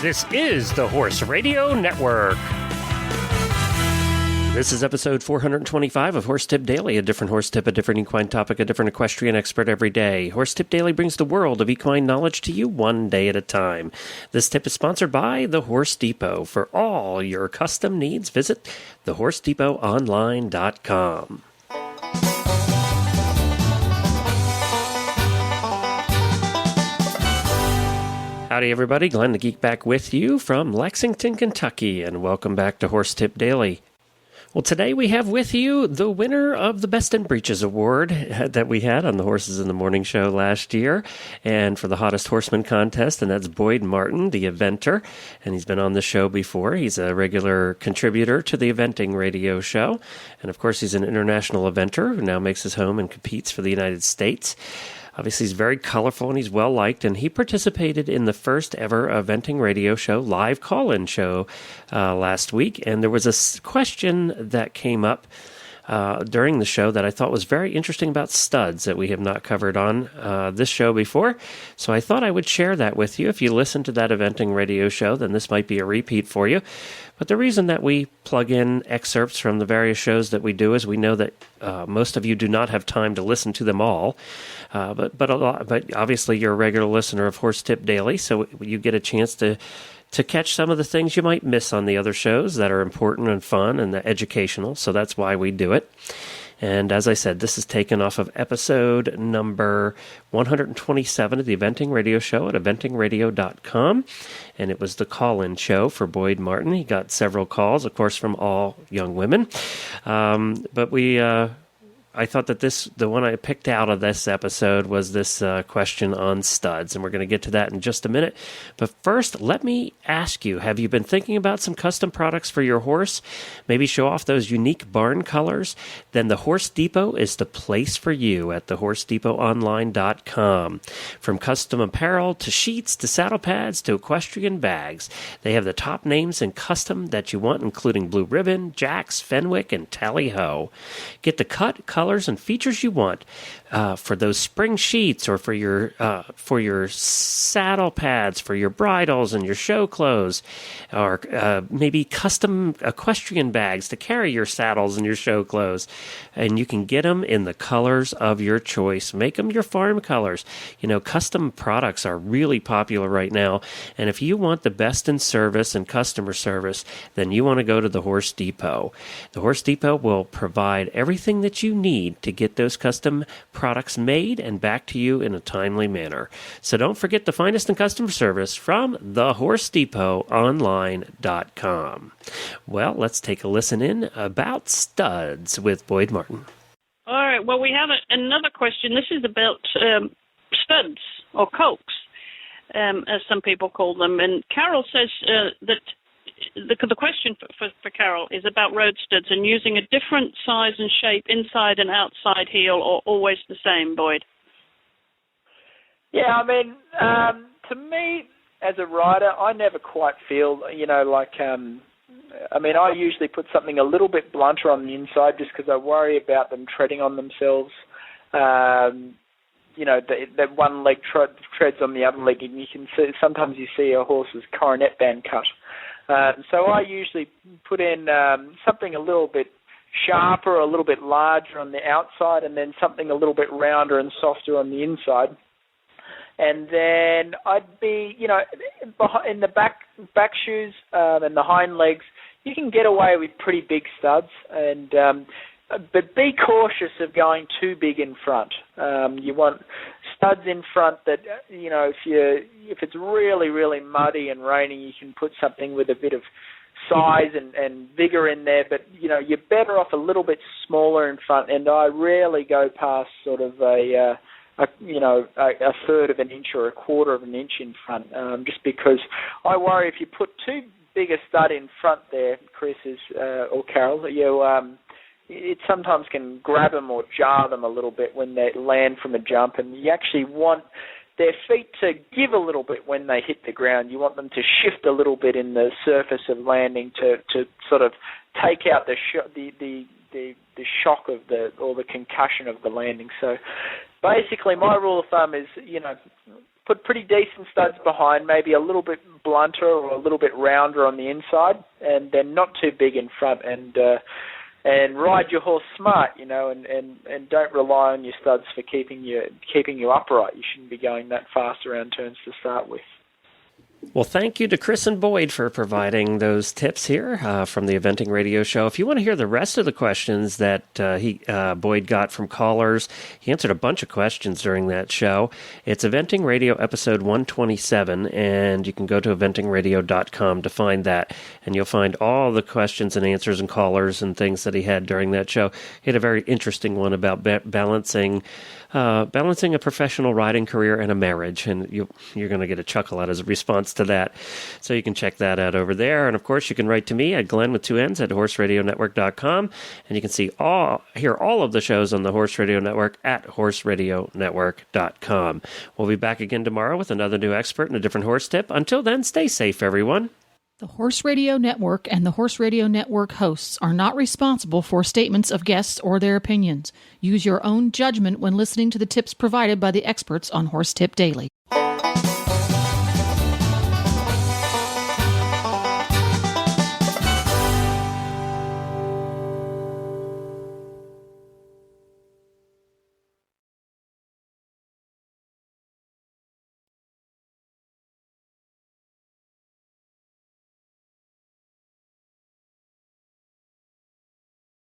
This is the Horse Radio Network. This is episode 425 of Horse Tip Daily, a different horse tip, a different equine topic, a different equestrian expert every day. Horse Tip Daily brings the world of equine knowledge to you one day at a time. This tip is sponsored by The Horse Depot. For all your custom needs, visit thehorsedepot.online.com. Howdy, everybody. Glenn the Geek back with you from Lexington, Kentucky, and welcome back to Horse Tip Daily. Well, today we have with you the winner of the Best in Breeches Award that we had on the Horses in the Morning show last year, and for the Hottest Horseman contest, and that's Boyd Martin, the eventer, and he's been on the show before. He's a regular contributor to the eventing radio show, and of course he's an international eventer who now makes his home and competes for the United States. Obviously, he's very colorful and he's well-liked, and he participated in the first ever eventing radio show, live call-in show last week, and there was a question that came up during the show that I thought was very interesting about studs that we have not covered on this show before, so I thought I would share that with you. If you listen to that eventing radio show, then this might be a repeat for you. But the reason that we plug in excerpts from the various shows that we do is we know that most of you do not have time to listen to them all. But obviously you're a regular listener of Horse Tip Daily, so you get a chance to catch some of the things you might miss on the other shows that are important and fun and educational. So that's why we do it. And as I said, this is taken off of episode number 127 of the Eventing Radio Show at eventingradio.com. And it was the call-in show for Boyd Martin. He got several calls, of course, from all young women. But I thought that the one I picked out of this episode was this question on studs, and we're going to get to that in just a minute. But first, let me ask you, have you been thinking about some custom products for your horse? Maybe show off those unique barn colors? Then the Horse Depot is the place for you at thehorsedepot.online.com. From custom apparel to sheets to saddle pads to equestrian bags, they have the top names in custom that you want, including Blue Ribbon, Jax, Fenwick, and Tally-Ho. Get the cut, colors, and features you want for those spring sheets, or for your saddle pads, for your bridles and your show clothes, or maybe custom equestrian bags to carry your saddles and your show clothes. And you can get them in the colors of your choice. Make them your farm colors. You know, custom products are really popular right now, and if you want the best in service and customer service, then you want to go to the Horse Depot. The Horse Depot will provide everything that you need to get those custom products made and back to you in a timely manner. So don't forget the finest in customer service from thehorsedepot.online.com. Well, let's take a listen in about studs with Boyd Martin. All right. Well, we have another question. This is about studs, or colts, as some people call them. And Carol says that the question for Carol is about road studs and using a different size and shape inside and outside heel, or always the same, Boyd. Yeah, I mean, to me, as a rider, I never quite feel, I usually put something a little bit blunter on the inside just because I worry about them treading on themselves. That one leg treads on the other leg, and sometimes you see a horse's coronet band cut. So I usually put in something a little bit sharper, a little bit larger on the outside, and then something a little bit rounder and softer on the inside. And then I'd be, in the back shoes and the hind legs, you can get away with pretty big studs, but be cautious of going too big in front. You want studs in front that, if it's really, really muddy and raining, you can put something with a bit of size and vigor in there, but, you're better off a little bit smaller in front, and I rarely go past sort of a third of an inch or a quarter of an inch in front, just because I worry if you put too big a stud in front there, Chris, or Carol, it sometimes can grab them or jar them a little bit when they land from a jump, and you actually want their feet to give a little bit when they hit the ground. You want them to shift a little bit in the surface of landing to sort of take out the shock of the concussion of the landing. So basically my rule of thumb is, put pretty decent studs behind, maybe a little bit blunter or a little bit rounder on the inside, and then not too big in front, and ride your horse smart, and don't rely on your studs for keeping you upright. You shouldn't be going that fast around turns to start with. Well, thank you to Chris and Boyd for providing those tips here from the Eventing Radio Show. If you want to hear the rest of the questions that Boyd got from callers, he answered a bunch of questions during that show. It's Eventing Radio episode 127, and you can go to eventingradio.com to find that, and you'll find all the questions and answers and callers and things that he had during that show. He had a very interesting one about balancing a professional riding career and a marriage, and you're going to get a chuckle out as a response to that. So you can check that out over there. And of course, you can write to me at Glenn with 2 N's at horseradionetwork.com, and you can hear all of the shows on the Horse Radio Network at horseradionetwork.com. We'll be back again tomorrow with another new expert and a different horse tip. Until then, stay safe, everyone. The Horse Radio Network and the Horse Radio Network hosts are not responsible for statements of guests or their opinions. Use your own judgment when listening to the tips provided by the experts on Horse Tip Daily.